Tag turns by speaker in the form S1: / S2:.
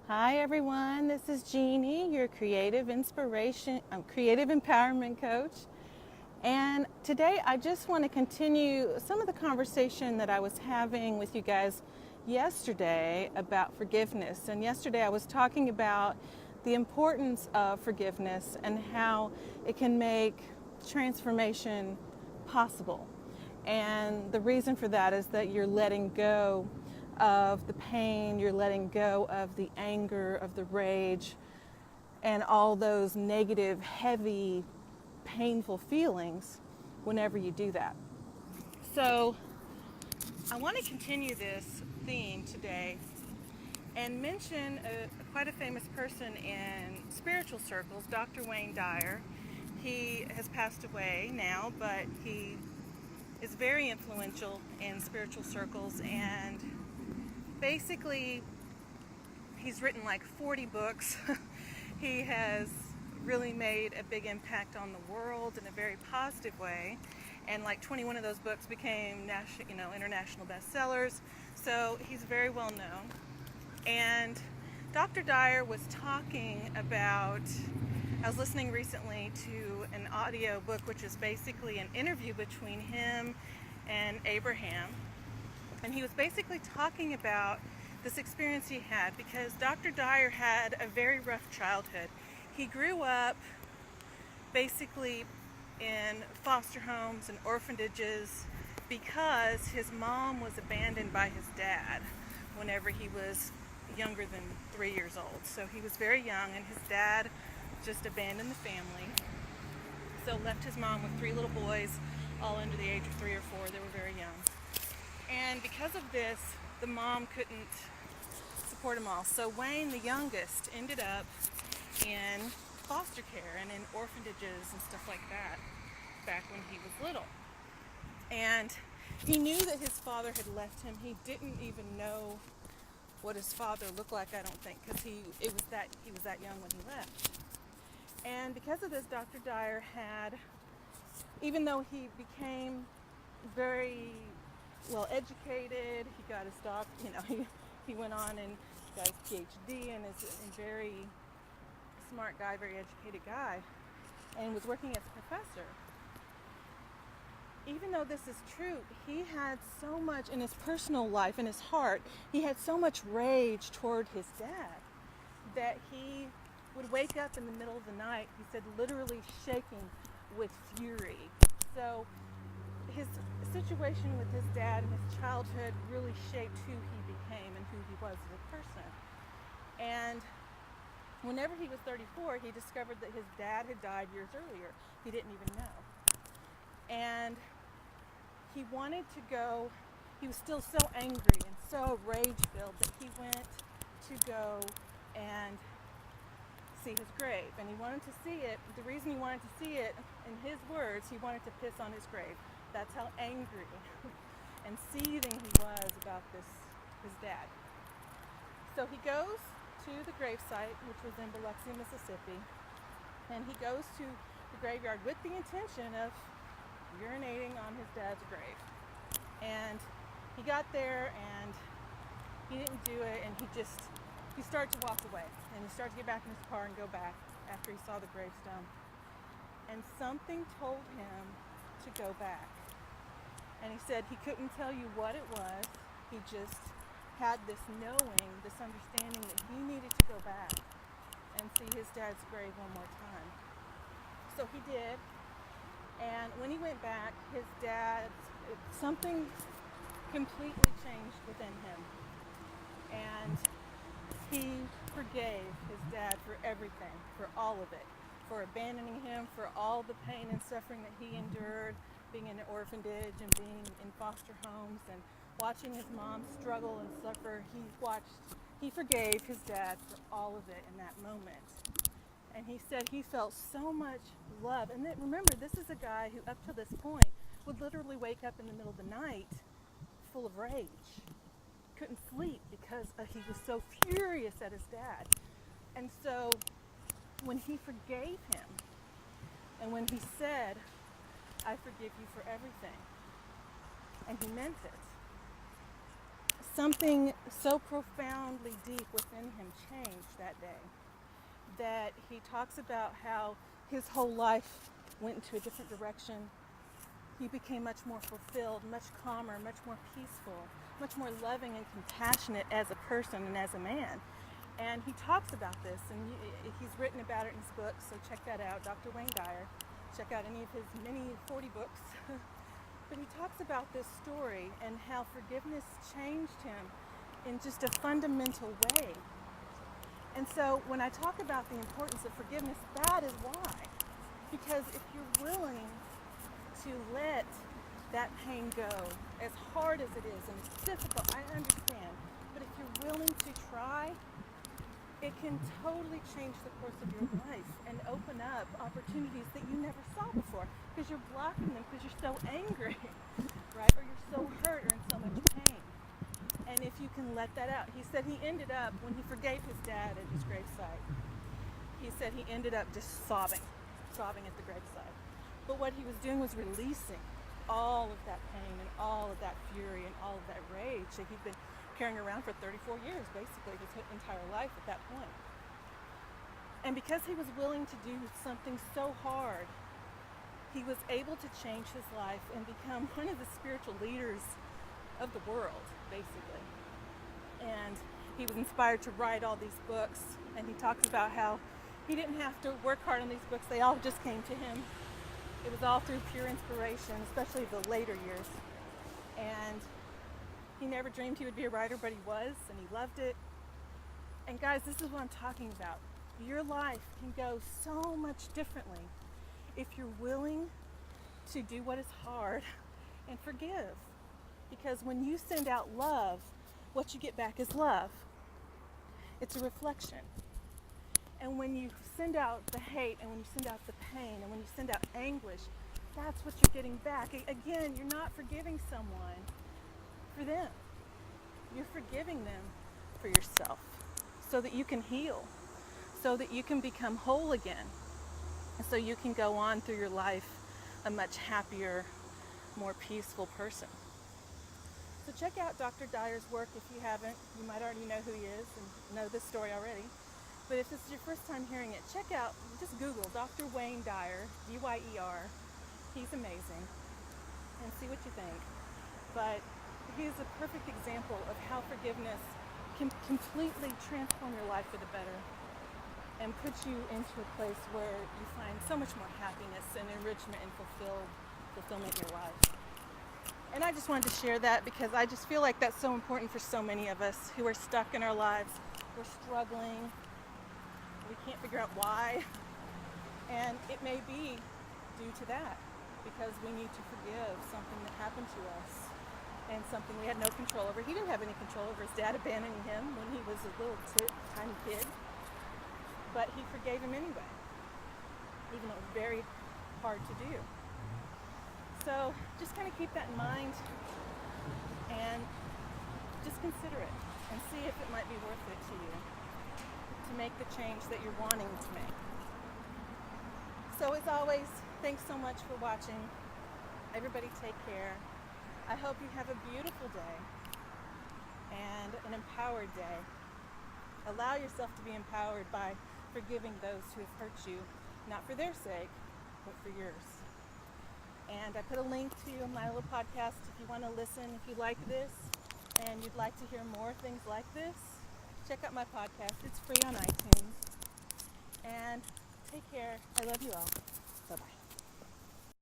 S1: Hi everyone, this is Jeannie, your creative empowerment coach. And today I just want to continue some of the conversation that I was having with you guys yesterday about forgiveness. And yesterday I was talking about the importance of forgiveness and how it can make transformation possible. And the reason for that is that you're letting go of the pain, you're letting go of the anger, of the rage, and all those negative, heavy, painful feelings whenever you do that. So, I want to continue this theme today and mention quite a famous person in spiritual circles, Dr. Wayne Dyer. He has passed away now, but he is very influential in spiritual circles, and basically he's written like 40 books. He has really made a big impact on the world in a very positive way, and like 21 of those books became international bestsellers, so he's very well known. And Dr. Dyer was talking about, I was listening recently to an audio book which is basically an interview between him and Abraham, and he was basically talking about this experience he had because Dr. Dyer had a very rough childhood. He grew up basically in foster homes and orphanages because his mom was abandoned by his dad whenever he was younger than 3 years old. So he was very young, and his dad just abandoned the family. So left his mom with 3 little boys, all under the age of 3 or 4. They were very young. And because of this, the mom couldn't support them all. So Wayne, the youngest, ended up in foster care and in orphanages and stuff like that back when he was little. And he knew that his father had left him. He didn't even know what his father looked like, I don't think, because he was that young when he left. And because of this, Dr. Dyer had, even though he became very well educated, he got his doctorate, he went on and got his PhD and is a very smart guy, very educated guy, and was working as a professor. Even though this is true, he had so much in his personal life, in his heart, he had so much rage toward his dad that he would wake up in the middle of the night, he said, literally shaking with fury. So his situation with his dad and his childhood really shaped who he became and who he was as a person. And whenever he was 34, he discovered that his dad had died years earlier. He didn't even know. And he wanted to go, he was still so angry and so rage-filled that he went to go and see his grave. And he wanted to see it, the reason he wanted to see it, in his words, he wanted to piss on his grave. That's how angry and seething he was about his dad. So he goes to the gravesite, which was in Biloxi, Mississippi, and he goes to the graveyard with the intention of urinating on his dad's grave. And he got there and he didn't do it, and he started to walk away, and he started to get back in his car and go back after he saw the gravestone. And something told him to go back. And he said he couldn't tell you what it was. He just had this knowing, this understanding that he needed to go back and see his dad's grave one more time. So he did. And when he went back, his dad, something completely changed within him. And he forgave his dad for everything, for all of it, for abandoning him, for all the pain and suffering that he endured, being in an orphanage and being in foster homes and watching his mom struggle and suffer. He forgave his dad for all of it in that moment. And he said he felt so much love. And then, remember, this is a guy who, up to this point, would literally wake up in the middle of the night full of rage. Couldn't sleep because he was so furious at his dad. And so when he forgave him, and when he said, I forgive you for everything, and he meant it, something so profoundly deep within him changed that day that he talks about how his whole life went into a different direction. He became much more fulfilled, much calmer, much more peaceful, much more loving and compassionate as a person and as a man. And he talks about this, and he's written about it in his book, so check that out, Dr. Wayne Dyer. Check out any of his many 40 books. But he talks about this story and how forgiveness changed him in just a fundamental way. And so when I talk about the importance of forgiveness, that is why. Because if you're willing to let that pain go, as hard as it is and it's difficult, I understand, but if you're willing to try, it can totally change the course of your life and open up opportunities that you never saw before because you're blocking them because you're so angry, right? Or you're so hurt or in so much pain. And if you can let that out, he said he ended up, when he forgave his dad at his gravesite, he said he ended up just sobbing at the gravesite. But what he was doing was releasing all of that pain and all of that fury and all of that rage that he'd been carrying around for 34 years, basically his entire life at that point. And because he was willing to do something so hard, he was able to change his life and become one of the spiritual leaders of the world, basically. And he was inspired to write all these books, and he talks about how he didn't have to work hard on these books, they all just came to him. It was all through pure inspiration, especially the later years. And he never dreamed he would be a writer, but he was, and he loved it. And guys, this is what I'm talking about. Your life can go so much differently if you're willing to do what is hard and forgive. Because when you send out love, what you get back is love. It's a reflection. And when you send out the hate, and when you send out the pain, and when you send out anguish, that's what you're getting back. Again, you're not forgiving someone for them. You're forgiving them for yourself so that you can heal, so that you can become whole again, and so you can go on through your life a much happier, more peaceful person. So check out Dr. Dyer's work if you haven't. You might already know who he is and know this story already. But if this is your first time hearing it, check out, just Google Dr. Wayne Dyer, D-Y-E-R. He's amazing. And see what you think. But he's a perfect example of how forgiveness can completely transform your life for the better and put you into a place where you find so much more happiness and enrichment and fulfillment in your life. And I just wanted to share that because I just feel like that's so important for so many of us who are stuck in our lives. We're struggling. We can't figure out why. And it may be due to that because we need to forgive something that happened to us and something we had no control over. He didn't have any control over his dad abandoning him when he was a little tiny kid, but he forgave him anyway, even though it was very hard to do. So just kind of keep that in mind and just consider it and see if it might be worth it to you to make the change that you're wanting to make. So as always, thanks so much for watching. Everybody take care. I hope you have a beautiful day and an empowered day. Allow yourself to be empowered by forgiving those who have hurt you, not for their sake, but for yours. And I put a link to my little podcast if you want to listen, if you like this and you'd like to hear more things like this. Check out my podcast. It's free on iTunes. And take care. I love you all. Bye-bye.